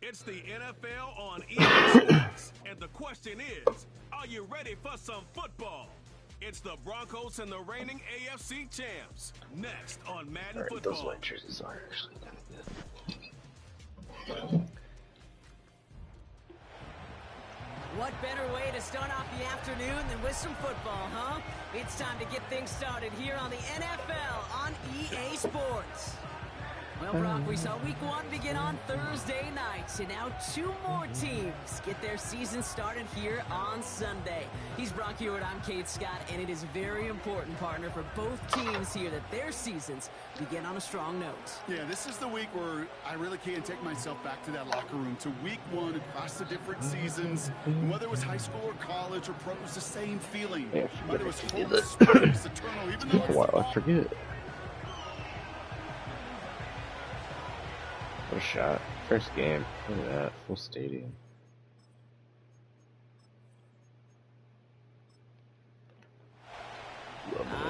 It's the NFL on EA Sports, and the question is, are you ready for some football? It's the Broncos and the reigning AFC champs. Next on Madden Football. Those white jerseys are actually kind of good. What better way to start off the afternoon than with some football, huh? It's time to get things started here on the NFL on EA Sports. Well, Brock, we saw week 1 begin on Thursday night, and now 2 more teams get their season started here on Sunday. He's Brock Hewitt, I'm Kate Scott, and it is very important, partner, for both teams here that their seasons begin on a strong note. Yeah, this is the week where I really can't take myself back to that locker room, to week 1 across the different seasons. And whether it was high school or college or pro, it was the same feeling. Yeah, whether it was full of spurs, eternal, even though it's I forget. What a shot. First game. Look at that. Full stadium.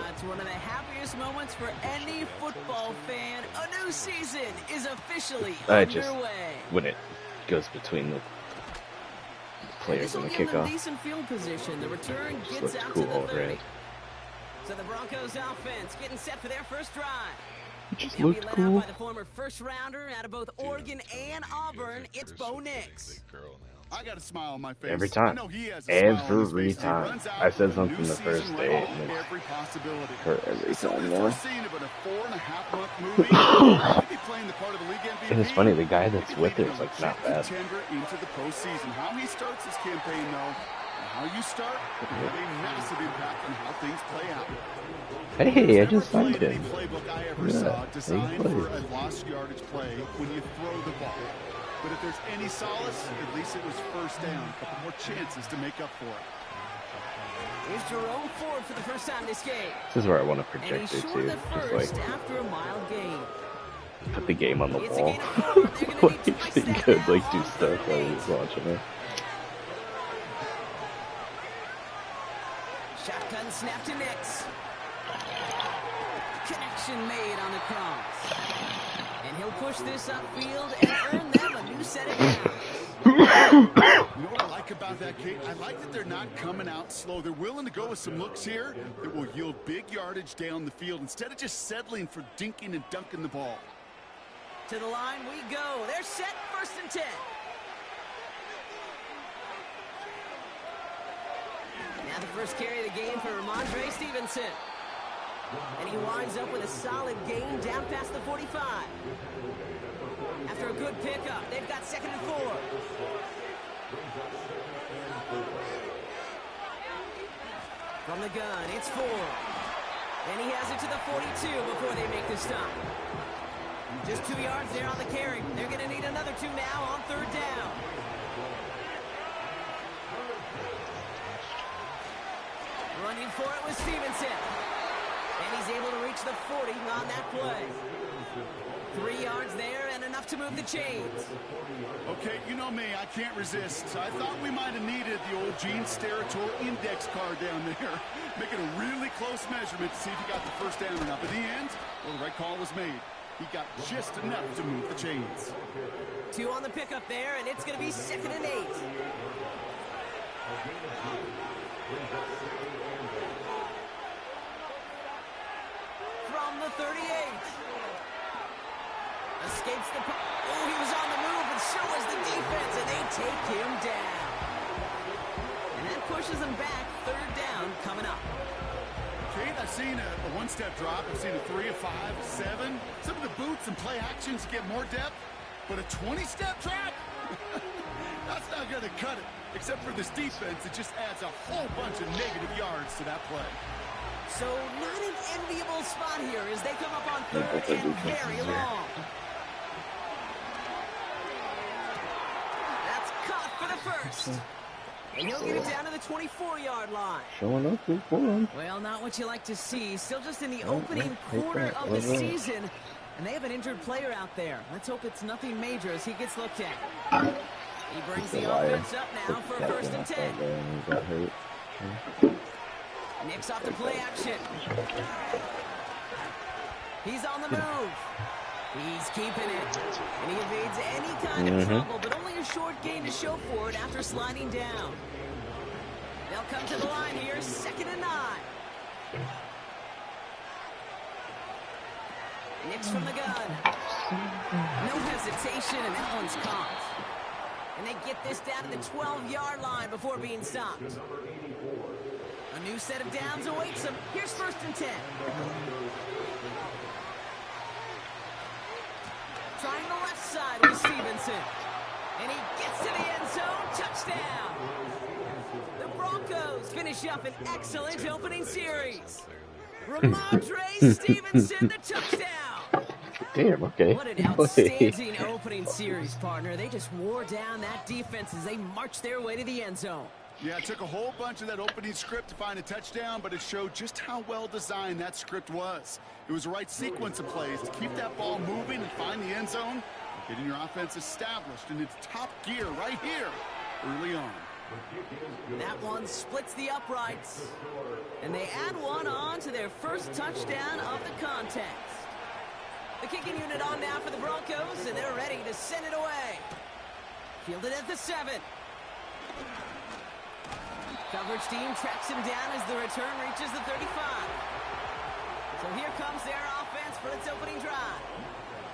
It's one of the happiest moments for any football fan. A new season is officially underway. When it goes between the players and the kickoff. Decent field position. The return gets out cool to the 30. red. So the Broncos offense getting set for their first drive. It just They'll be looked led cool. out by the former first rounder out of both Oregon and Auburn. It's Bo Nix. I got a smile on my face. Every time. I know he has a smile on his Every face. He time. runs out I said with a something new the first season day, right and off it's every possibility. hurt every So time if more. we're seeing it, but a 4.5-month movie, he be playing the part of the league MVP. And it's funny, the guy that's He could with be it is like a not bad. contender into the postseason. How he starts his campaign, though, and how you start, will have a massive impact on how things play out. Hey, I just signed Any him. playbook I ever Yeah, saw designed he for plays. a lost yardage play when you throw the ball. But if there's any solace, at least it was first down. A couple more chances to make up for it. Here's Jerome Ford for the first time this game. This is where I want to And project he's it short too. of the Just first like after a mild gain. put the game on the It's a wall. gain of 4. They're gonna need twice He that could now like do on stuff third while and he's 8. watching it. Shotgun snap to Nix. Connection made on the cross. And he'll push this upfield and earn them a new set of downs. You know what I like about that, Kate? I like that they're not coming out slow. They're willing to go with some looks here that will yield big yardage down the field instead of just settling for dinking and dunking the ball. To the line we go. They're set, 1st and 10. Now the first carry of the game for Ramondre Stevenson. And he winds up with a solid gain down past the 45. After a good pickup, they've got 2nd and 4. From the gun, it's Ford. And he has it to the 42 before they make the stop. Just 2 yards there on the carry. They're going to need another 2 now on 3rd down. Running for it with Stevenson. And he's able to reach the 40 on that play. 3 yards there and enough to move the chains. Okay, you know me, I can't resist. I thought we might have needed the old Gene Steratore index card down there. Making a really close measurement to see if he got the first down or not. But in the end, well, the right call was made. He got just enough to move the chains. 2 on the pickup there, and it's going to be 2nd and 8. From the 38. Escapes the... Oh, he was on the move, and so was the defense, and they take him down. And that pushes him back. 3rd down coming up. Kate, I've seen a one-step drop. I've seen a 3, a 5, a 7. Some of the boots and play actions get more depth. But a 20-step drop? That's not going to cut it. Except for this defense, it just adds a whole bunch of negative yards to that play. So not an enviable spot here as they come up on 3rd and very long. That's caught for the first. And he'll get it down to the 24-yard line. Showing up with one. Well, not what you like to see. Still just in the opening quarter of the season. And they have an injured player out there. Let's hope it's nothing major as he gets looked at. He brings the offense up now for 1st and 10. Nix off the play action. He's on the move. He's keeping it. And he evades any kind of trouble, but only a short gain to show for it after sliding down. They'll come to the line here, 2nd and 9. Nicks from the gun. No hesitation, and that one's caught. And they get this down to the 12-yard line before being stopped. A new set of downs awaits them. Here's 1st and 10. Trying the left side with Stevenson. And he gets to the end zone. Touchdown. The Broncos finish up an excellent opening series. Ramondre Stevenson, the touchdown. Damn, okay. What an outstanding opening series, partner. They just wore down that defense as they marched their way to the end zone. Yeah, it took a whole bunch of that opening script to find a touchdown, but it showed just how well designed that script was. It was the right sequence of plays to keep that ball moving and find the end zone, getting your offense established in its top gear right here early on. That one splits the uprights, and they add one on to their first touchdown of the contest. The kicking unit on now for the Broncos, and they're ready to send it away. Fielded at the 7. Coverage team tracks him down as the return reaches the 35. So here comes their offense for its opening drive.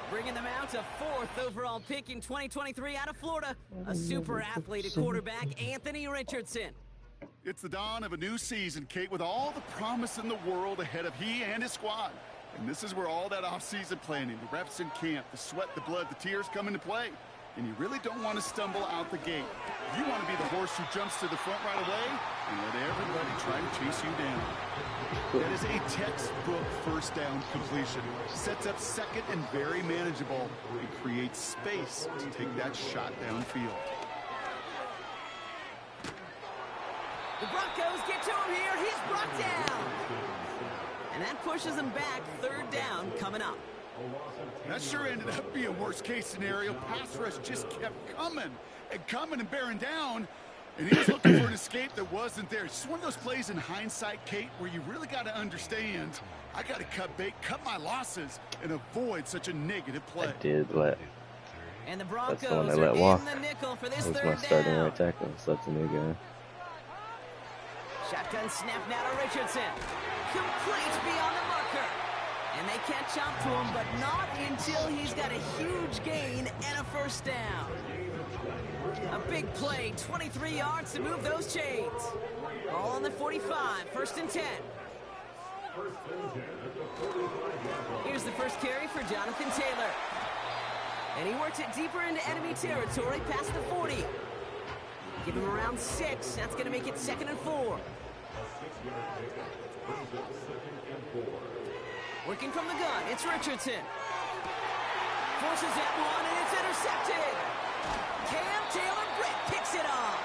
Bringing them out a 4th overall pick in 2023 out of Florida. A super athlete at quarterback, Anthony Richardson. It's the dawn of a new season, Kate, with all the promise in the world ahead of he and his squad. And this is where all that off-season planning, the reps in camp, the sweat, the blood, the tears come into play. And you really don't want to stumble out the gate. You want to be the horse who jumps to the front right away and let everybody try to chase you down. That is a textbook first down completion. Sets up 2nd and very manageable and creates space to take that shot downfield. The Broncos get to him here. He's brought down. And that pushes him back. 3rd down coming up. That sure ended up being worst-case scenario. Pass rush just kept coming and bearing down. And he was looking for an escape that wasn't there. It's just one of those plays in hindsight, Kate, where you really got to understand, I got to cut bait, cut my losses, and avoid such a negative play. I did let. And the Broncos That's the one I let walk. in the nickel for this That was 3rd my starting down. right tackle, so that's a new guy. Shotgun snap now to Richardson. Complete beyond the marker. And they catch up to him, but not until he's got a huge gain and a 1st down. A big play, 23 yards to move those chains. Ball on the 45, 1st and 10. Here's the first carry for Jonathan Taylor. And he works it deeper into enemy territory past the 40. Give him around 6. That's going to make it 2nd and 4. Working from the gun, it's Richardson. Forces that one, and it's intercepted. Cam Taylor-Britt picks it off.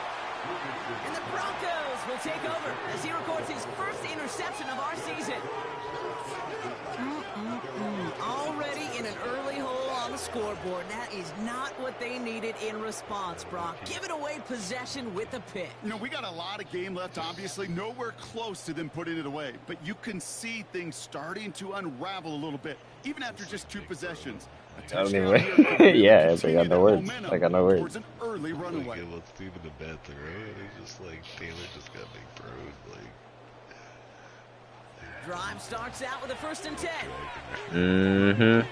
And the Broncos will take over as he records his first interception of our season. Already in an early hole on the scoreboard. That is not what they needed in response, Brock. Giving away possession with a pick. You know, we got a lot of game left, obviously. Nowhere close to them putting it away. But you can see things starting to unravel a little bit, even after just 2 possessions. I don't even yeah, I got no words. I got no words. An early runaway. Like, let's do the bad thing, right? It's just like Taylor just got big throws, like. Drive starts out with a 1st and 10.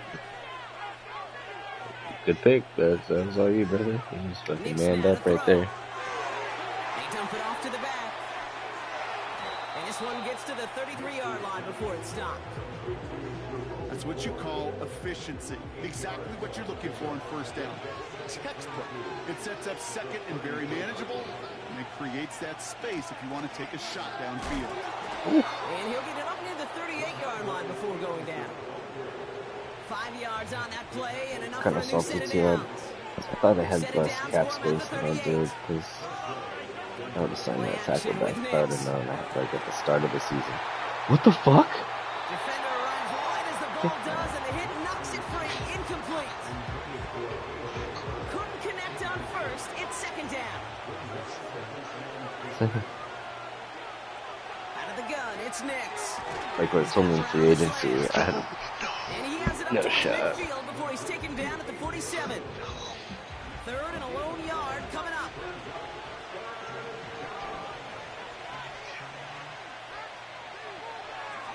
Good pick. That's all you, brother. You just fucking manned up right there. They dump it off to the back. And this one gets to the 33-yard line before it's stopped. That's what you call efficiency. Exactly what you're looking for in 1st down. Textbook. It sets up 2nd and very manageable, and it creates that space if you want to take a shot downfield. And he'll get it up near the 38-yard line before going down. 5 yards on that play, and enough Kind for of a new salty set of too. downs. I thought they had less cap space than I did, because I would have signed that tackle back if I would have known after like at the start of the season. What the fuck? Defender runs wide as the ball does, and the hit knocks it free. Incomplete. Couldn't connect on 1st. It's 2nd down. Out of the gun, it's Nicks. Like when it's only in free agency, I had And he has it up no to shot. midfield before he him down at the 47. Third and a lone yard coming up.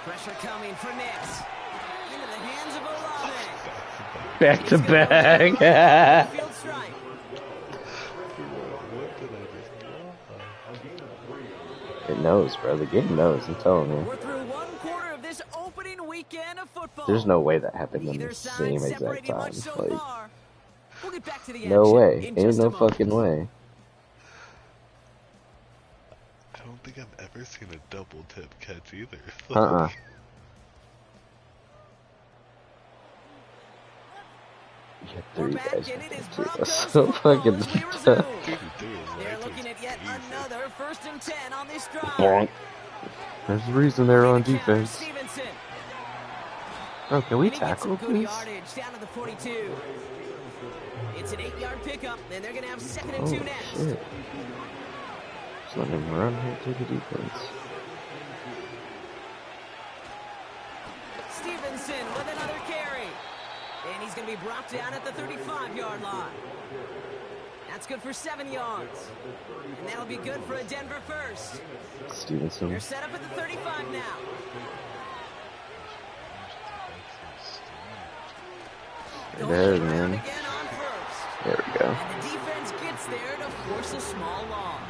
Pressure coming for Nix. Into the hands of Olave. Back to back. Field strike. It knows, bro. The game knows. I'm telling you. We're through one quarter of this opening weekend of football. There's no way that happened in Neither the side same exact separating time. much so Like, far. We'll get back to the no action way. in Ain't just a no moment. fucking way. I don't think I've ever seen a double tip catch either. You had We're 3 back, guys and it is with them, too. Broncos That's so football fucking as we tough. resume. 2-2 They're is looking at yet easy. another 1st and 10 on this drive. Bonk. There's the reason they're on Counter, defense. Stevenson. Bro, can we And he gets tackle, some good please? yardage down to the 42. It's an 8-yard pickup, and they're going to have 2nd and Oh, 2 next. shit. Just let him run right through the defense. Stevenson with another carry. And he's going to be brought down at the 35-yard line. That's good for 7 yards. And that'll be good for a Denver first. Stevenson. They're set up at the 35 now. There, Going around man. again on first. There we go. And the defense gets there to force a small loss.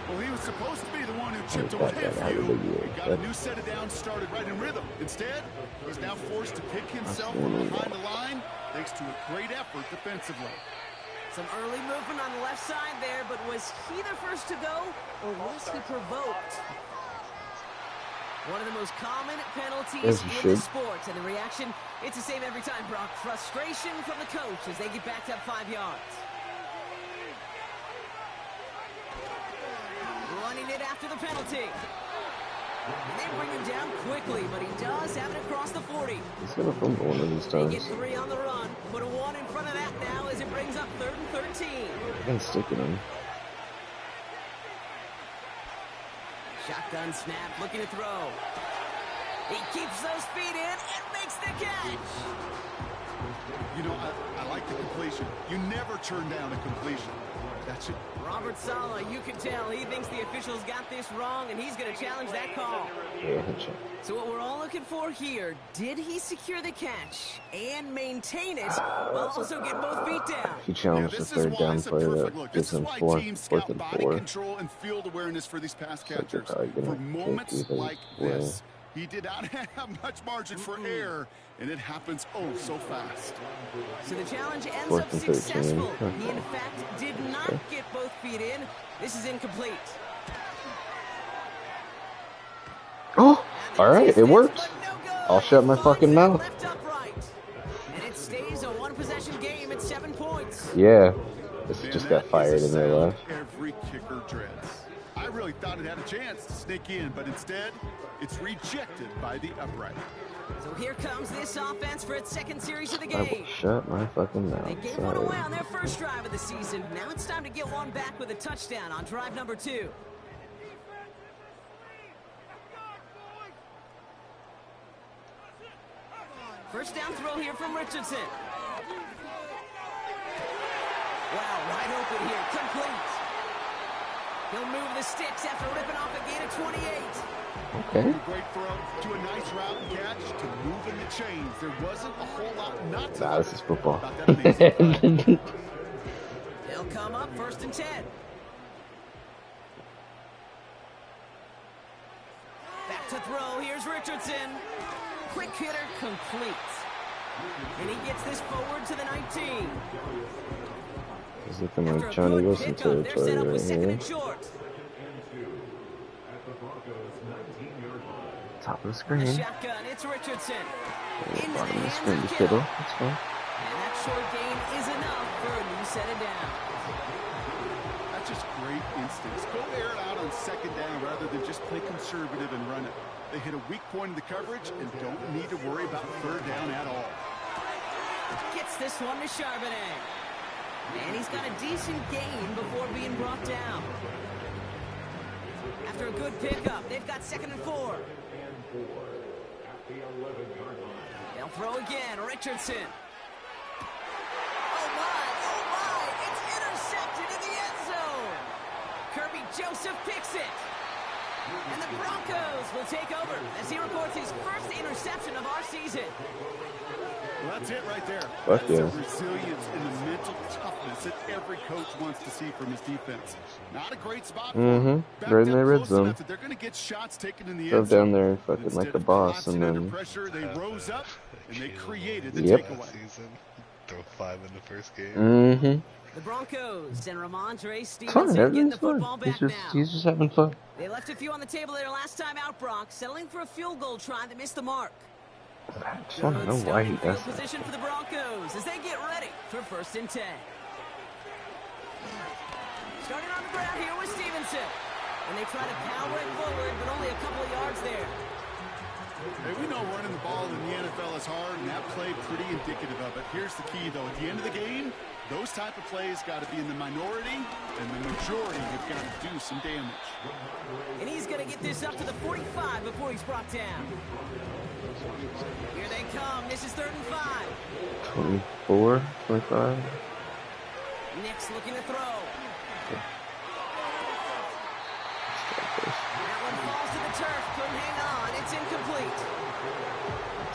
Well, he was supposed to be the one who chipped Oh, away that a guy had a few. big year. He got a new set of downs started right in rhythm. Instead, he's now forced to pick himself from behind the line thanks to a great effort defensively. Some early movement on the left side there, but was he the first to go, or was he provoked? One of the most common penalties As you in should. the sport, and the reaction, it's the same every time, Brock. Frustration from the coach as they get backed up 5 yards. Running it after the penalty. And they bring him down quickly, but he does have it across the 40. He's gonna fumble one of these They times. get 3 on the run. Put a 1 in front of that now as it brings up 3rd and 13. I can stick in him. Shotgun snap, looking to throw. He keeps those feet in and makes the catch. You know, I like the completion. You never turn down a completion. That should... Robert Saleh, you can tell he thinks the officials got this wrong, and he's going to challenge that call. Yeah, check. So what we're all looking for here, did he secure the catch and maintain it while also get both feet down? He challenged the this is 3rd why down it's a play perfect that look. gives This is him why 4th teams scout and body 4. control and field awareness for these pass So they're catchers. probably gonna For kick moments either like way. this, he did not have much margin for error, and it happens oh so fast. So the challenge ends 4th up and 13. successful. He, in fact, did not get both feet in. This is incomplete. Oh, all right, it worked. I'll shut my fucking mouth. Left upright. And it stays a one-possession game at 7 points. Yeah, this Man, just that got fired is in a their sound left. every kicker dreads. I really thought it had a chance to sneak in, but instead, it's rejected by the upright. So here comes this offense for its 2nd series of the I will game. shut my fucking mouth. They gave one Sorry. away on their first drive of the season. Now it's time to get one back with a touchdown on drive number 2. First down throw here from Richardson. Wow, wide open here, complete. He'll move the sticks after ripping off a gain of 28. Okay. A great throw to a nice route and catch to move in the chains. There wasn't a whole lot not to Nah, this is football. about that amazing play. They'll come up 1st and 10. Back to throw. Here's Richardson. Quick hitter complete. And he gets this forward to the 19. He's looking After like a Johnny good Wilson pickup, they're set territory up right with 2nd here. and short. Top of the The screen. shotgun, it's Richardson. Into the Bottom of the hands screen, of just Kittle. Kittle. That's fine. And that short gain is enough for a new set of downs. That's just great instincts. Go air it out on 2nd down rather than just play conservative and run it. They hit a weak point in the coverage and don't need to worry about 3rd down at all. Gets this one to Charbonnet. And he's got a decent gain before being brought down. After a good pickup, they've got 2nd and 4. They'll throw again, Richardson. Joseph picks it. And the Broncos will take over as he records his first interception of our season. Well, that's it right there. Fuck That's yeah. the resilience and the mental toughness that every coach wants to see from his defense. Not a great spot for him. Backed Right in up the red close zone. enough that they're going to get shots taken in the Drove end zone. down there But fucking like instead a of boss, and collapsing under then pressure, they rose up and they created the Yep. takeaway. Season, throw 5 in the first game. mm-hmm. The Broncos and Ramondre It's fun. Stevenson getting Everything's the fun. football back now. He's just having fun. They left a few on the table there last time out, Brock, settling for a field goal try that missed the mark. I just want to know why he does Field that. position for the Broncos as they get ready for 1st and 10. Starting on the ground here with Stevenson. And they try to power it forward, but only a couple of yards there. Hey, we know running the ball in the NFL is hard, and that play pretty indicative of it. Here's the key, though. At the end of the game, those type of plays got to be in the minority, and the majority have got to do some damage. And he's going to get this up to the 45 before he's brought down. Here they come. This is 3rd and 5. 24, 25. Nick's looking to throw. That one falls to the turf. Couldn't hang on. It's incomplete.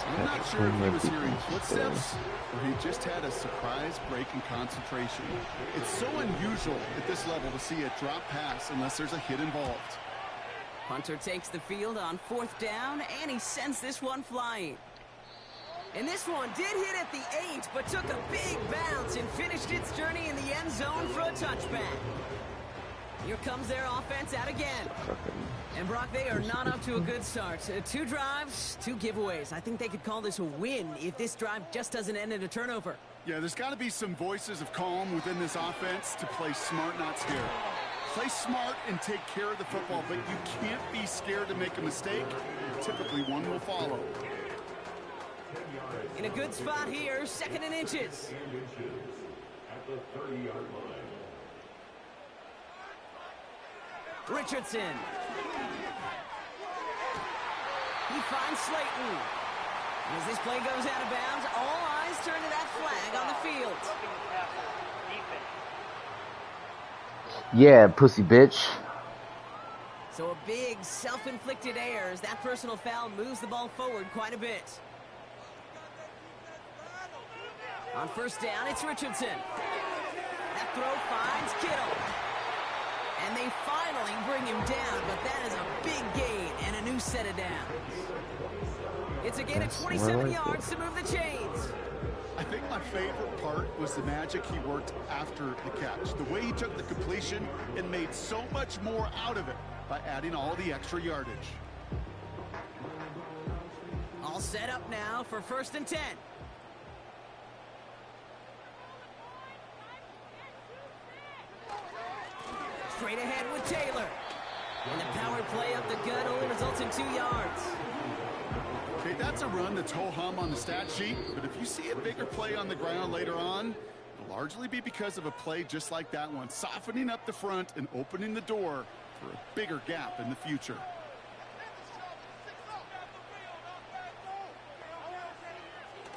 I'm not sure if he was hearing footsteps or he just had a surprise break in concentration. It's so unusual at this level to see a drop pass unless there's a hit involved. Hunter takes the field on 4th down, and he sends this one flying. And this one did hit at the 8, but took a big bounce and finished its journey in the end zone for a touchback. Here comes their offense out again. And Brock, they are not up to a good start. 2 drives, 2 giveaways. I think they could call this a win if this drive just doesn't end in a turnover. Yeah, there's got to be some voices of calm within this offense to play smart, not scared. Play smart and take care of the football, but you can't be scared to make a mistake. Typically, one will follow. In a good spot here, 2nd and inches. Richardson. He finds Slayton. And as this play goes out of bounds, all eyes turn to that flag on the field. Yeah, pussy bitch. So a big self-inflicted error as that personal foul moves the ball forward quite a bit. On 1st down, it's Richardson. That throw finds Kittle. And they finally bring him down, but that is a big gain and a new set of downs. It's a gain of 27 yards to move the chains. I think my favorite part was the magic he worked after the catch. The way he took the completion and made so much more out of it by adding all the extra yardage. All set up now for 1st and 10. Straight ahead with Taylor. And the power play up the gut only results in 2 yards. Okay, that's a run that's ho-hum on the stat sheet, but if you see a bigger play on the ground later on, it'll largely be because of a play just like that one, softening up the front and opening the door for a bigger gap in the future.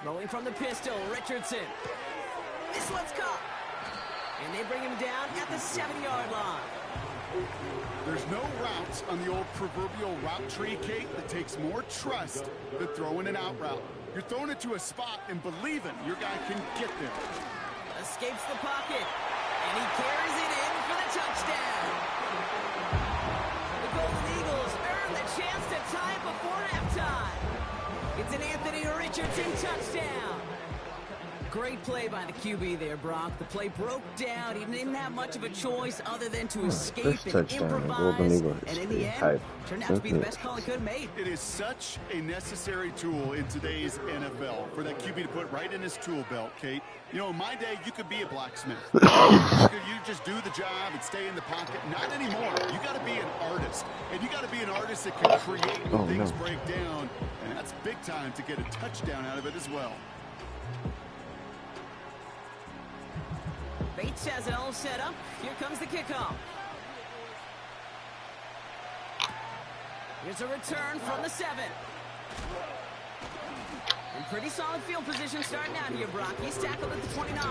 Rolling from the pistol, Richardson. This one's caught. And they bring him down at the 7-yard line. There's no routes on the old proverbial route tree, Kate, that takes more trust than throwing an out route. You're throwing it to a spot and believing your guy can get there. Escapes the pocket. And he carries it in for the touchdown. The Golden Eagles earn the chance to tie it before halftime. It's an Anthony Richardson touchdown. Great play by the QB there, Brock. The play broke down. He didn't have much of a choice other than to escape and improvise. And in the end, turned out to be the best call he could have made. It is such a necessary tool in today's NFL for that QB to put right in his tool belt, Kate. You know, in my day, you could be a blacksmith. You just do the job and stay in the pocket. Not anymore. You got to be an artist. And you got to be an artist that can create when things break down. And that's big time to get a touchdown out of it as well. Bates has it all set up. Here comes the kickoff. Here's a return from the 7. And pretty solid field position starting out here, Brock. He's tackled at the 29.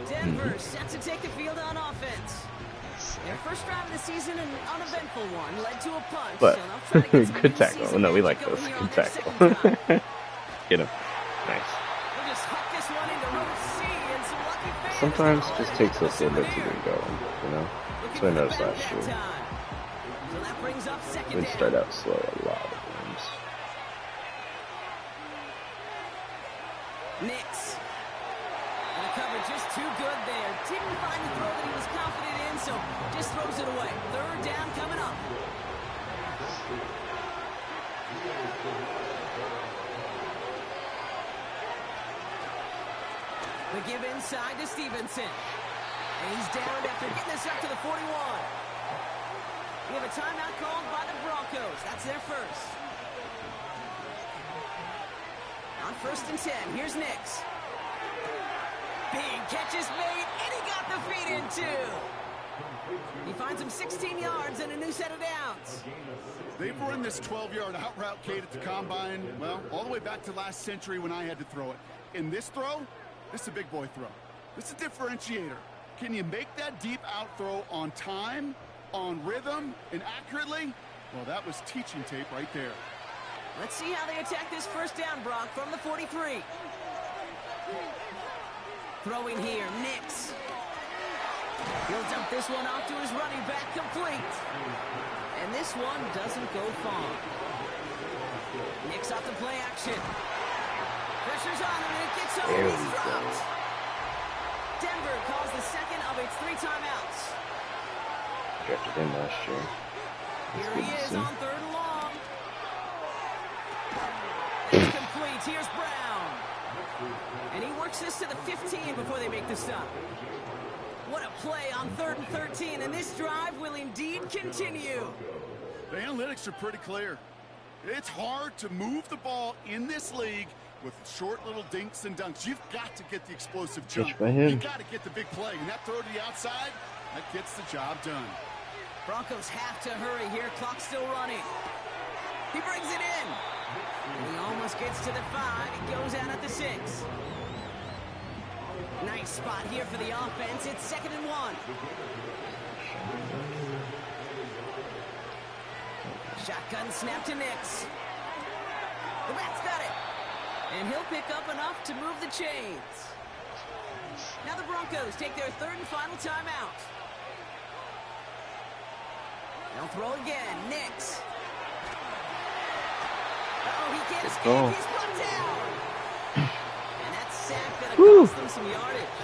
Denver set to take the field on offense. Their first drive of the season, an uneventful one, led to a punch. But So they'll try to get some good new tackle. season No, we magic like over this. here Good on their tackle. second drive. Get him. Nice. They'll just huck this one into row C, and some lucky fans Sometimes will it just let takes it us a little bit to get going, you know? That's what I noticed last year. So that brings up second We down. start out slow a lot of games. Nix. And the cover just too good there. Didn't find the throw that he was confident in, so just throws it away. Third down coming up. We give inside to Stevenson. And he's down after getting this up to the 41. We have a timeout called by the Broncos. That's their first. On 1st and 10, here's Nix. Big catch is made, and he got the feet in too. He finds him 16 yards and a new set of downs. They've run this 12-yard out route, Kate, at the combine, well, all the way back to last century when I had to throw it. In this throw, this is a big boy throw. This is a differentiator. Can you make that deep out throw on time, on rhythm, and accurately? Well, that was teaching tape right there. Let's see how they attack this first down, Brock, from the 43. Throwing here, Nix. He'll dump this one off to his running back, complete. And this one doesn't go far. Nix off the play action. Pressure's on him, and it gets over. He's dropped. Denver calls the second of its 3 timeouts. Drafted him last year. Here he is on 3rd and long. It's complete. Here's Brown. And he works this to the 15 before they make the stop. What a play on 3rd and 13, and this drive will indeed continue. The analytics are pretty clear. It's hard to move the ball in this league with short little dinks and dunks. You've got to get the explosive jump. You've got to get the big play, and that throw to the outside, that gets the job done. Broncos have to hurry here. Clock's still running. He brings it in. And he almost gets to the 5. He goes out at the 6. Nice spot here for the offense. It's 2nd and 1. Shotgun snap to Nix. The Rats got it. And he'll pick up enough to move the chains. Now the Broncos take their 3rd and final timeout. They'll throw again. Nix. Oh, he can't escape. He's brought down. And that sack gonna cost them some yardage.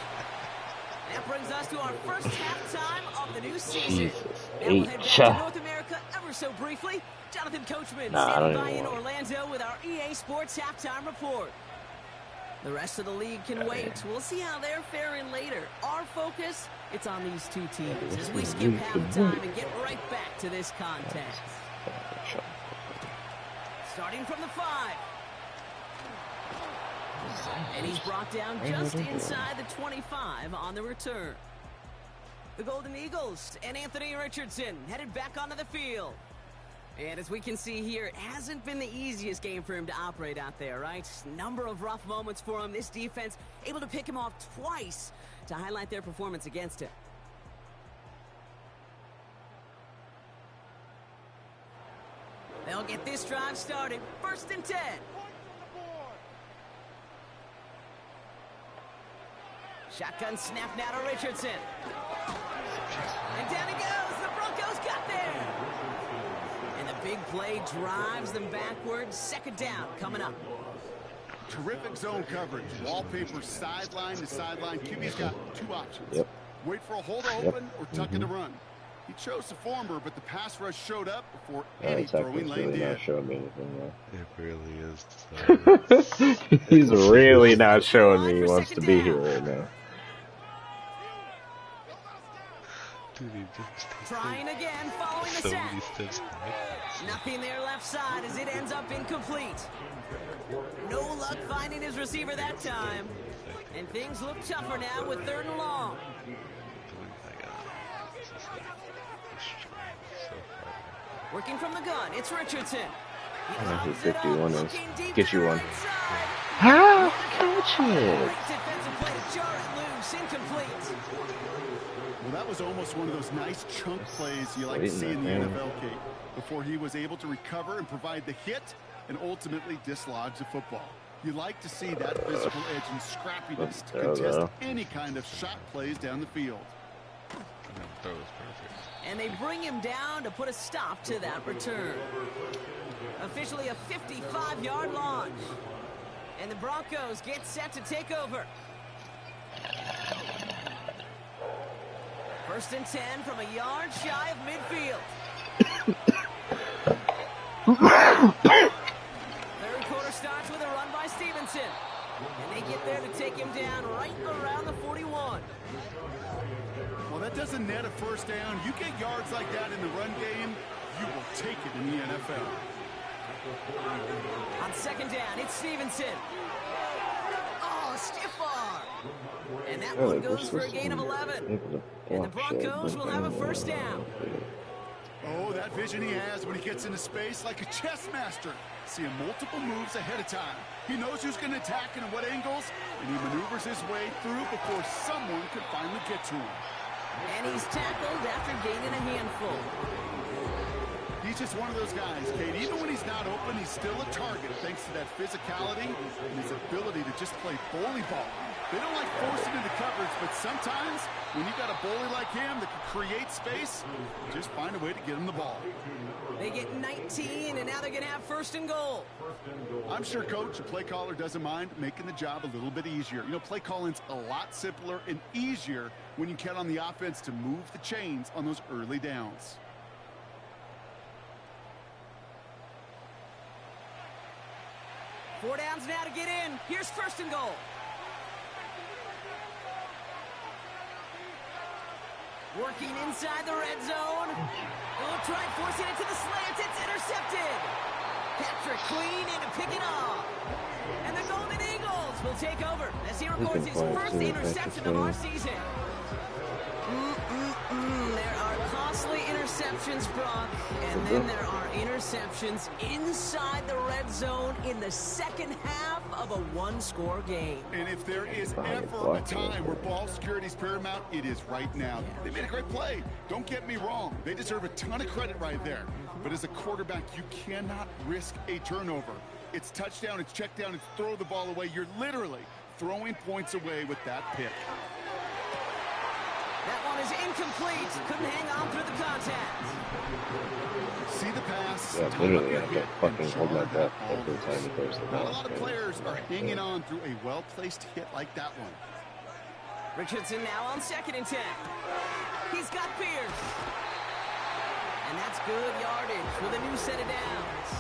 That brings us to our first halftime of the new season. Now we'll head back to North America ever so briefly. Jonathan Coachman standing by in Orlando with our EA Sports halftime report. The rest of the league can wait. We'll see how they're faring later. Our focus, it's on these two teams as we skip halftime and get right back to this contest. Starting from the 5. And he's brought down just inside the 25 on the return. The Golden Eagles and Anthony Richardson headed back onto the field. And as we can see here, it hasn't been the easiest game for him to operate out there, right? Number of rough moments for him. This defense able to pick him off twice to highlight their performance against him. They'll get this drive started. 1st and 10. Shotgun snap now to Richardson. And down he goes. The Broncos got there. And the big play drives them backwards. 2nd down coming up. Terrific zone coverage. Wallpaper sideline to sideline. QB's got 2 options. Wait for a hole to open or tuck in the run. He chose the former, but the pass rush showed up before any throwing lane did. Not showing me anything, It really is. He's really not showing me he wants to be here right now. Dude, he just trying again, following the sack. Nothing there left side as it ends up incomplete. No luck finding his receiver that time. And things look tougher now with 3rd and long. Working from the gun, it's Richardson. I don't know who 51 is. Get you one. How? Catch it. Defensive play to jar it loose, incomplete. Well, that was almost one of those nice chunk plays you like to see in the NFL, Kate, before he was able to recover and provide the hit and ultimately dislodge the football. You like to see that physical edge and scrappiness to contest any kind of shot plays down the field. That was perfect. And they bring him down to put a stop to that return. Officially a 55-yard launch. And the Broncos get set to take over. 1st and 10 from a yard shy of midfield. Third quarter starts with a run by Stevenson. And they get there to take him down right around the 41. Well, that doesn't net a first down. You get yards like that in the run game, you will take it in the NFL. On 2nd down, it's Stevenson. Oh, stiff arm. And that one goes for a gain of 11. And the Broncos will have a 1st down. Oh, that vision he has when he gets into space like a chess master. Seeing multiple moves ahead of time. He knows who's going to attack and at what angles, and he maneuvers his way through before someone could finally get to him. And he's tackled after gaining a handful. He's just one of those guys, Kate. Even when he's not open, he's still a target thanks to that physicality and his ability to just play bully ball. They don't like forcing into coverage, but sometimes when you got a bully like him that can create space, just find a way to get him the ball. They get 19, and now they're going to have 1st and goal. I'm sure, Coach, the play caller doesn't mind making the job a little bit easier. You know, play calling's a lot simpler and easier when you count on the offense to move the chains on those early downs. Four downs now to get in. Here's 1st and goal. Working inside the red zone. Oh, try forcing it to the slant. It's intercepted. Patrick Queen in to pick it off. And the Golden Eagles will take over as he records his 1st interception of our season. There are costly interceptions, Brock, and then there are interceptions inside the red zone in the 2nd half of a 1-score game. And if there is ever a time where ball security is paramount, it is right now. They made a great play. Don't get me wrong. They deserve a ton of credit right there. But as a quarterback, you cannot risk a turnover. It's touchdown, it's check down, it's throw the ball away. You're literally throwing points away with that pick. That one is incomplete. Couldn't hang on through the contact. See the pass. Yeah, literally, I have to fucking hold my breath every time he throws the ball. Not a lot of players are hanging on through a well-placed hit like that one. Richardson now on 2nd and 10. He's got Pierce. And that's good yardage with a new set of downs.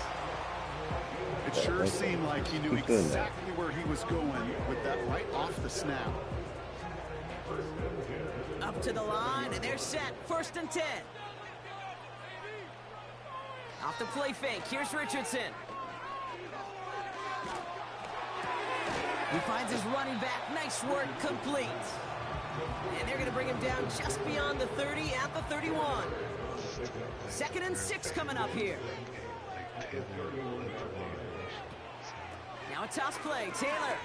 It sure seemed like he knew exactly where he was going with that right off the snap. Up to the line, and they're set. 1st and 10. Off the play fake. Here's Richardson. He finds his running back. Nice work. Complete. And they're going to bring him down just beyond the 30 at the 31. 2nd and 6 coming up here. Now a toss play. Taylor.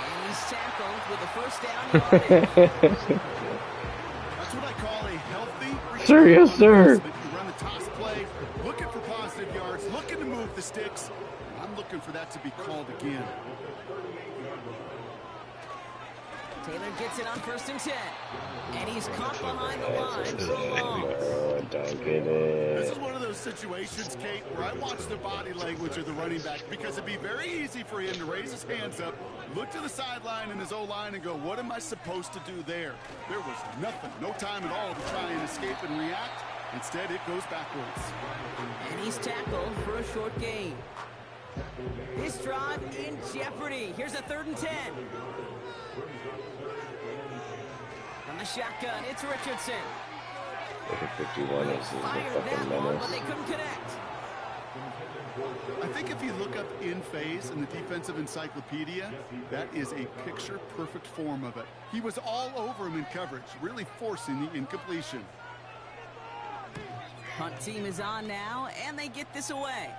And he's tackled with a 1st down yardage. That's what I call a healthy... Sir, yes, sir. You run the toss play, looking for positive yards, looking to move the sticks. I'm looking for that to be called again. Taylor gets it on 1st and 10. And he's caught behind the line for a loss. Don't get it. This is one of those situations, Kate, where I watch the body language of the running back because it'd be very easy for him to raise his hands up, look to the sideline in his O-line and go, what am I supposed to do there? There was nothing, no time at all to try and escape and react. Instead, it goes backwards. And he's tackled for a short gain. This drive in jeopardy. Here's a 3rd and 10. From the shotgun, it's Richardson. 51 is a fucking menace. But they couldn't connect. I think if you look up in phase in the defensive encyclopedia, that is a picture-perfect form of it. He was all over him in coverage, really forcing the incompletion. Punt team is on now, and they get this away.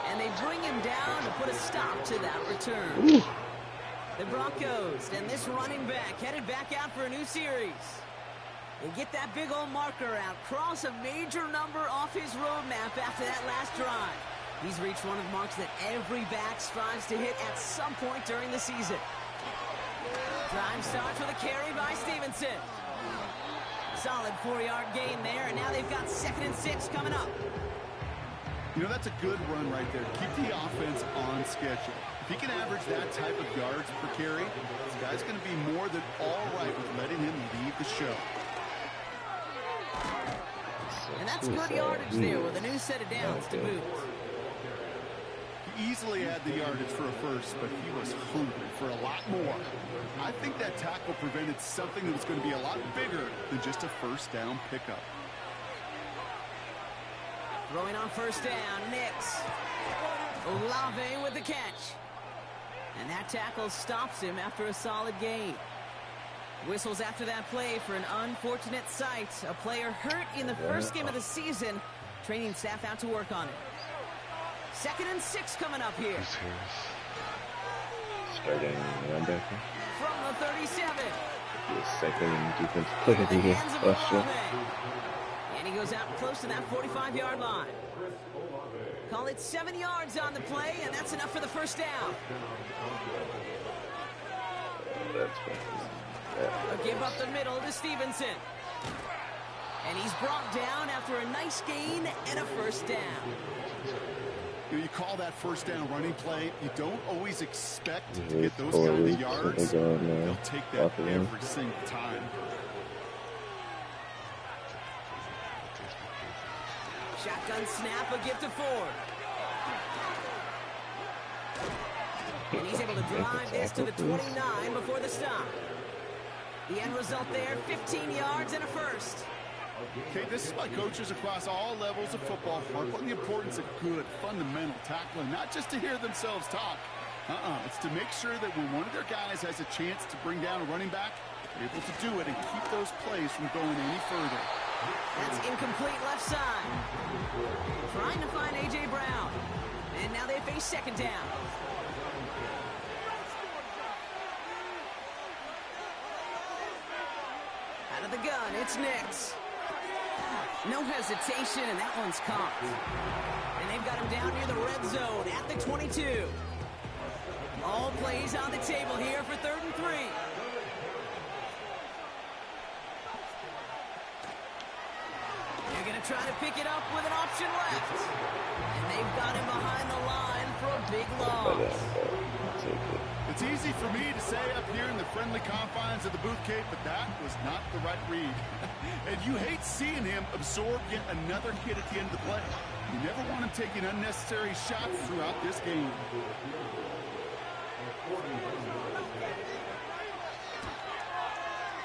And they bring him down to put a stop to that return. Ooh. The Broncos and this running back headed back out for a new series. They get that big old marker out, cross a major number off his roadmap after that last drive. He's reached one of the marks that every back strives to hit at some point during the season. Drive starts with a carry by Stevenson. Solid 4-yard gain there, and now they've got 2nd and 6 coming up. You know, that's a good run right there. Keep the offense on schedule. If he can average that type of yards per carry, this guy's going to be more than all right with letting him lead the show. And that's good yardage there with a new set of downs to boot. He easily had the yardage for a first, but he was hungry for a lot more. I think that tackle prevented something that was going to be a lot bigger than just a first down pickup. Throwing on first down, Nix. Olave with the catch. And that tackle stops him after a solid gain. Whistles after that play for an unfortunate sight. A player hurt in the first game of the season. Training staff out to work on it. 2nd and 6 coming up here. Starting linebacker. From the 37. The second defense player of the last year. And he goes out close to that 45-yard line. Call it 7 yards on the play, and that's enough for the first down. A give up the middle to Stevenson. And he's brought down after a nice gain and a first down. You call that first down running play. You don't always expect to get those kind of yards. They'll take that every single time. Shotgun snap, a give to Ford. And he's able to drive this to the 29 before the stop. The end result there, 15 yards and a first. Okay, this is why coaches across all levels of football harp on the importance of good, fundamental tackling, not just to hear themselves talk. It's to make sure that when one of their guys has a chance to bring down a running back, they're able to do it and keep those plays from going any further. That's incomplete left side. Trying to find A.J. Brown. And now they face 2nd down. Out of the gun, it's Nix. No hesitation, and that one's caught. And they've got him down near the red zone at the 22. All plays on the table here for 3rd and 3. They're going to try to pick it up with an option left. And they've got him behind the line for a big loss. It's easy for me to say up here in the friendly confines of the booth, Kate, but that was not the right read. And you hate seeing him absorb yet another hit at the end of the play. You never want him taking unnecessary shots throughout this game.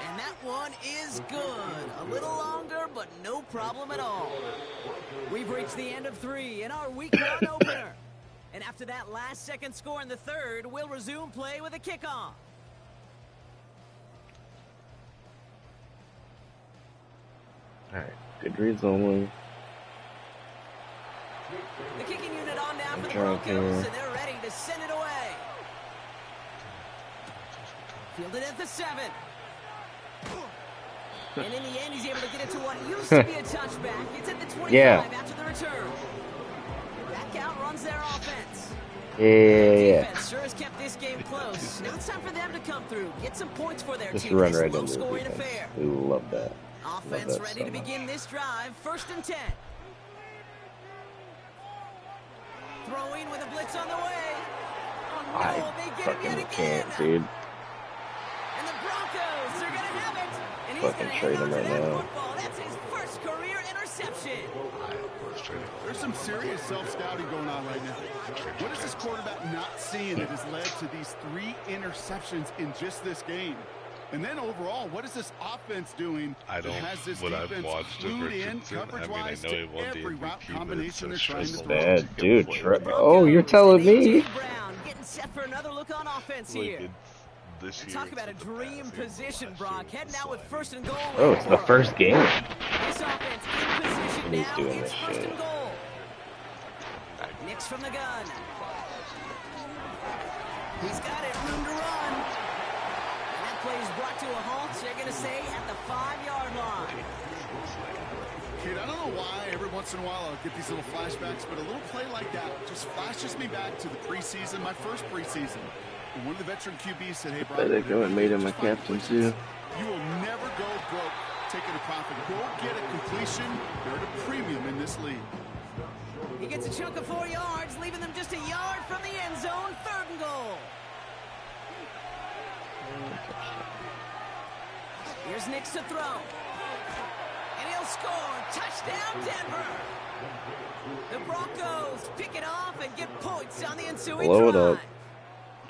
And that one is good. A little longer, but no problem at all. We've reached the end of 3 in our week 1 opener. And after that last-second score in the 3rd, we'll resume play with a kickoff. Alright, good reads only. The kicking unit on now for the Broncos, and they're ready to send it away. Fielded at the 7. And in the end, he's able to get it to what used to be a touchback. It's at the 25 after the return. Back out runs their offense. Yeah. Defense sure has kept this game close. Now it's time for them to come through, get some points for their Just team. run This right into low-scoring the defense. affair. We love that. Offense ready to begin this drive. 1st and 10. Throwing with a blitz on the way. Oh no, I they get him yet fucking again. can't, dude. And the Broncos are going to have it. And he's Fucking going to trade hang on him to right that now. football. That's his first career interception. There's some serious self-scouting going on right now. What is this quarterback not seeing that has led to these 3 interceptions in just this game? And then overall, what is this offense doing? I've watched of Richardson, I know he won the every route MVP, but combination they're it's trying to just throw. Bad, dude. Oh, you're telling me? Brown getting set for another look on offense like here. this year. Talk about a dream position, Brock. Heading out with 1st and goal. Oh, it's the first game. This offense in position He's now. doing It's this 1st shit. and goal. Nix from the gun. He's got it, room to run. And that play is brought to a halt, they're going to say, at the 5-yard line. Kid, I don't know why every once in a while I'll get these little flashbacks, but a little play like that just flashes me back to the preseason, my first preseason. And one of the veteran QBs said, hey, Brian, I made him my captain too. You will never go broke taking a profit. Go get a completion. They're at a premium in this league. He gets a chunk of 4 yards, leaving them just a yard from the end zone. 3rd and goal. Here's Nix to throw. And he'll score. Touchdown, Denver. The Broncos pick it off and get points on the ensuing drive.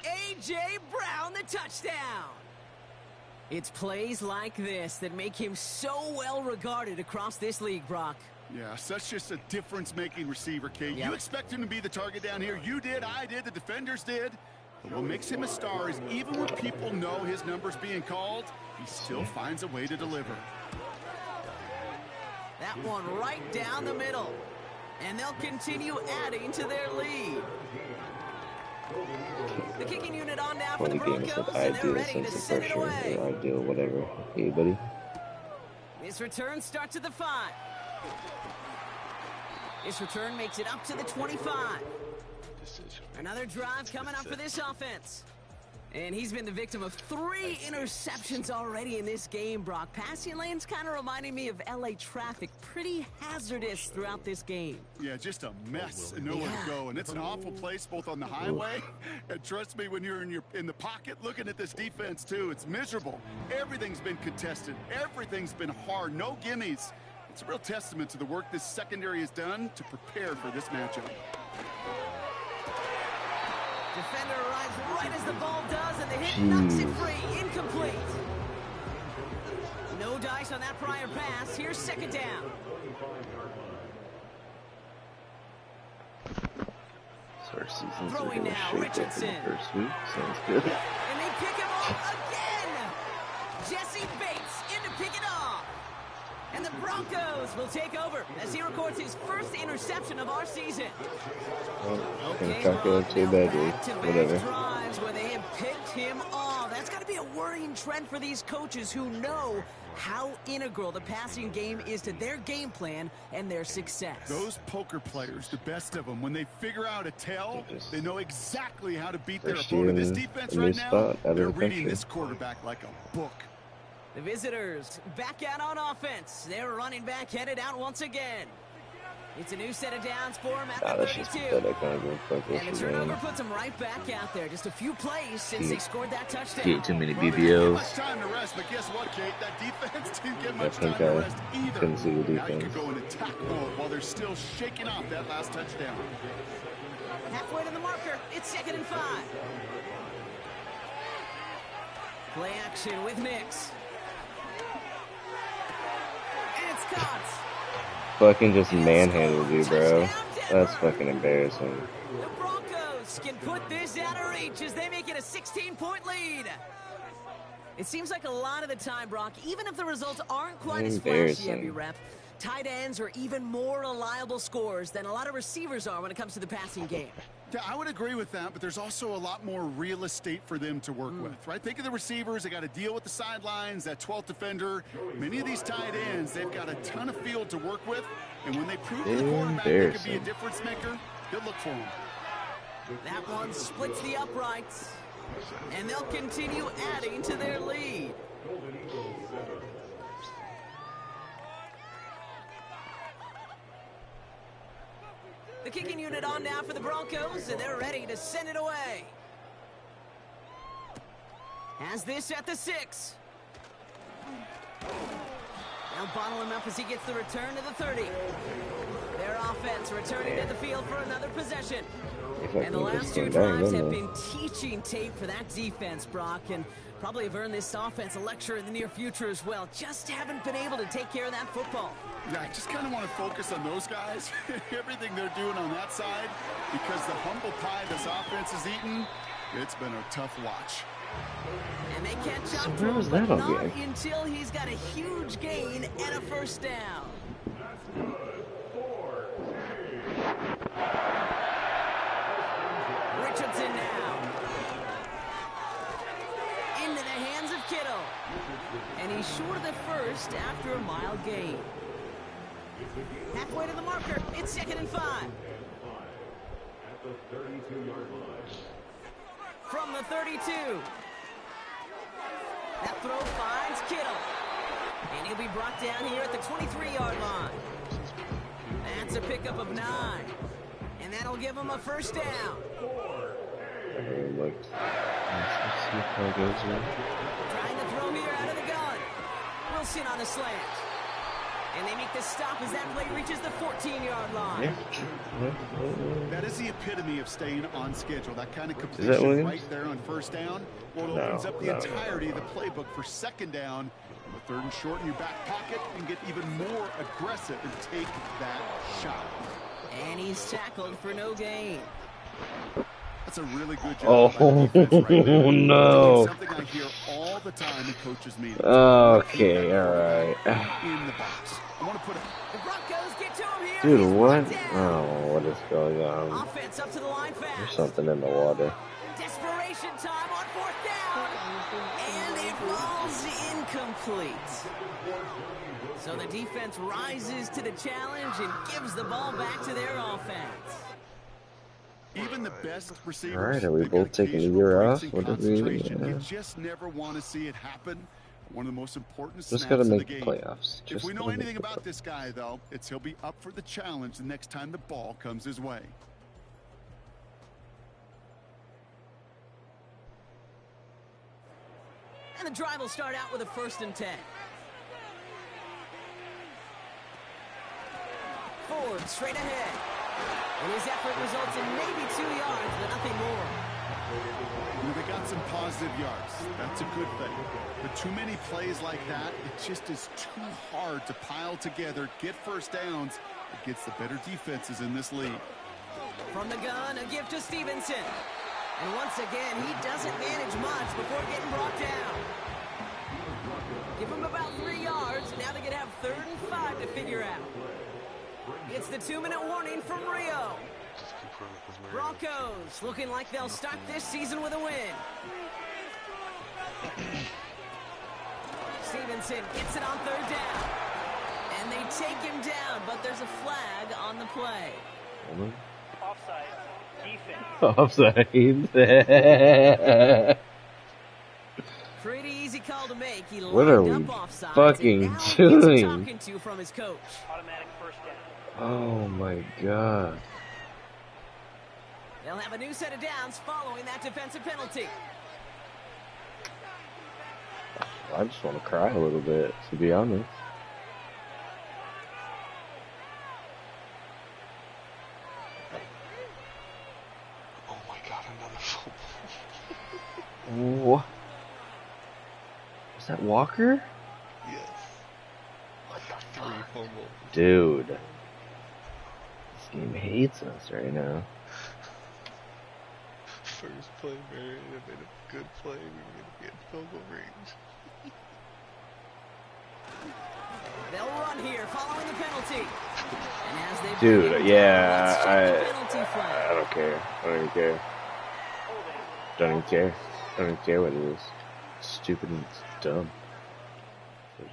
A.J. Brown, the touchdown. It's plays like this that make him so well regarded across this league, Brock. Yeah, such just a difference-making receiver, Kate. Yep. You expect him to be the target down here. You did, I did, the defenders did. But what makes him a star is even when people know his number's being called, he still finds a way to deliver. That one right down the middle. And they'll continue adding to their lead. The kicking unit on now for the Broncos, and they're ready to send it away. Ideal, whatever. Hey, buddy. This return starts at the 5. This return makes it up to the 25. Another drive coming up for this offense. And he's been the victim of 3 interceptions already in this game, Brock. Passing lanes kind of reminding me of LA traffic. Pretty hazardous throughout this game. Yeah, just a mess and nowhere to go. And it's an awful place both on the highway. And trust me, when you're in the pocket looking at this defense, too, it's miserable. Everything's been contested. Everything's been hard. No gimmies. It's a real testament to the work this secondary has done to prepare for this matchup. Defender arrives right as the ball does, and the hit knocks it free. Incomplete. No dice on that prior pass. Here's 2nd down. So our season's Throwing now, Richardson. First week. Sounds good. And they pick him off again. Jesse Bates in to pick it off. And the Broncos will take over as he records his first interception of our season. Okay, too badly. Whatever. Drives where they have picked him off. That's got to be a worrying trend for these coaches who know how integral the passing game is to their game plan and their success. Those poker players, the best of them, when they figure out a tell, they know exactly how to beat their opponent. This defense right now, they're reading this quarterback like a book. The visitors back out on offense. Their running back headed out once again. It's a new set of downs for him at the 32. And the turnover puts him right back out there. Just a few plays since they scored that touchdown. Get too many BBOs. Much time to rest, but guess what, Kate? That defense didn't get much time to rest either. Couldn't see the now you defense. could go in attack mode while they're still shaking off that last touchdown. Halfway to the marker. It's 2nd and 5. Play action with Nix. And it's caught. Fucking just manhandled you, bro. That's fucking embarrassing. The Broncos can put this out of reach as they make it a 16-point lead. It seems like a lot of the time, Brock, even if the results aren't quite as flashy every rep, tight ends are even more reliable scorers than a lot of receivers are when it comes to the passing game. Yeah, I would agree with that, but there's also a lot more real estate for them to work with, right? Think of the receivers. They got to deal with the sidelines, that 12th defender. Many of these tight ends, they've got a ton of field to work with, and when they prove to the quarterback they could be a difference maker, he'll look for them. That one splits the uprights, and they'll continue adding to their lead. The kicking unit on now for the Broncos, and they're ready to send it away. Has this at the 6. They'll bottle him up as he gets the return to the 30. Their offense returning to the field for another possession. And the last 2 drives have been teaching tape for that defense, Brock, and probably have earned this offense a lecture in the near future as well. Just haven't been able to take care of that football. Yeah, I just kind of want to focus on those guys, everything they're doing on that side, because the humble pie this offense has eaten, it's been a tough watch. And they can't jump through, but not until he's got a huge gain and a first down. Richardson now. And he's short of the first after a mile gain. Halfway to the marker. It's 2nd and 5. From the 32. That throw finds Kittle. And he'll be brought down here at the 23-yard line. That's a pickup of 9. And that'll give him a first down. Let's see how it goes here. Trying to throw here out of the gun. Wilson on the slant. And they make the stop as that play reaches the 14-yard line. Yeah. That is the epitome of staying on schedule. That kind of completion right there on first down. Well, it opens up the entirety of the playbook for 2nd down. With 3rd and short in your back pocket, and get even more aggressive and take that shot. And he's tackled for no gain. That's a really good job. Oh, right no. Something I hear all the time in coaches' meetings. Okay, all right. In the box. I want to put it. The Broncos get to him here. Dude, what? Oh, what is going on? Offense up to the line fast. There's something in the water. Desperation time on 4th down. And it falls incomplete. So the defense rises to the challenge and gives the ball back to their offense. Even the best receivers. All right, are we both taking a year off? What did we? You just never want to see it happen. One of the most important snaps Just gotta make of the the game. playoffs. If we know anything about this guy, though, it's he'll be up for the challenge the next time the ball comes his way. And the drive will start out with a 1st and 10. Ford straight ahead. And his effort results in maybe 2 yards, but nothing more. You know, they got some positive yards. That's a good thing. But too many plays like that, it just is too hard to pile together, get first downs. It gets the better defenses in this league. From the gun, a gift to Stevenson. And once again, he doesn't manage much before getting brought down. Give him about 3 yards. Now they can have 3rd and 5 to figure out. It's the 2-minute warning from Rio. Broncos looking like they'll start this season with a win. Stevenson gets it on 3rd down. And they take him down, but there's a flag on the play. Offside. Offside. Pretty easy call to make. He What are we fucking doing? Talking to from his coach. Automatic first down. Oh my god. They'll have a new set of downs following that defensive penalty. I just want to cry a little bit, to be honest. Oh my god, another fumble. What? Was that Walker? Yes. What the 3 fuck? fumbles. Dude. This game hates us right now. First play, Marion made a good play. We were going to get field goal range. They'll run here following the penalty. And as they Dude, yeah, penalty flag. I don't care. I don't even care. Don't even care. I don't even care what it is. It's stupid and it's dumb.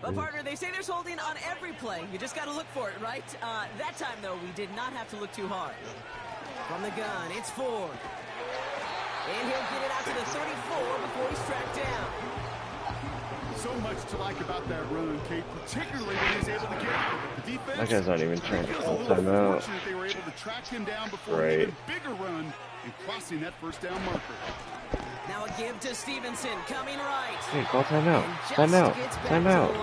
But partner, they say there's holding on every play. You just got to look for it, right? That time, though, we did not have to look too hard. From the gun, it's Ford. And he'll get it out to the 34 before he's tracked down. So much to like about that run, Kate, particularly when he's able to get the defense. That guy's not even trying to call timeout. timeout. They were able to track him down before an even bigger run and crossing that first down marker. Now a give to Stevenson, coming right. Hey, call timeout. Timeout. Timeout.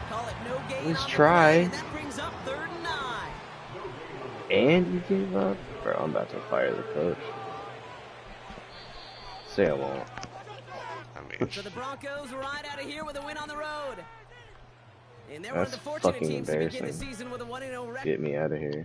Call it no gain. Let's try. And that brings up 3rd and 9. And you gave up? Bro, I'm about to fire the coach. Say I won't. So the Broncos ride out of here with a win on the road. And they're That's one of the fortunate fucking teams to begin the embarrassing. season with a 1-0 record. Get me out of here.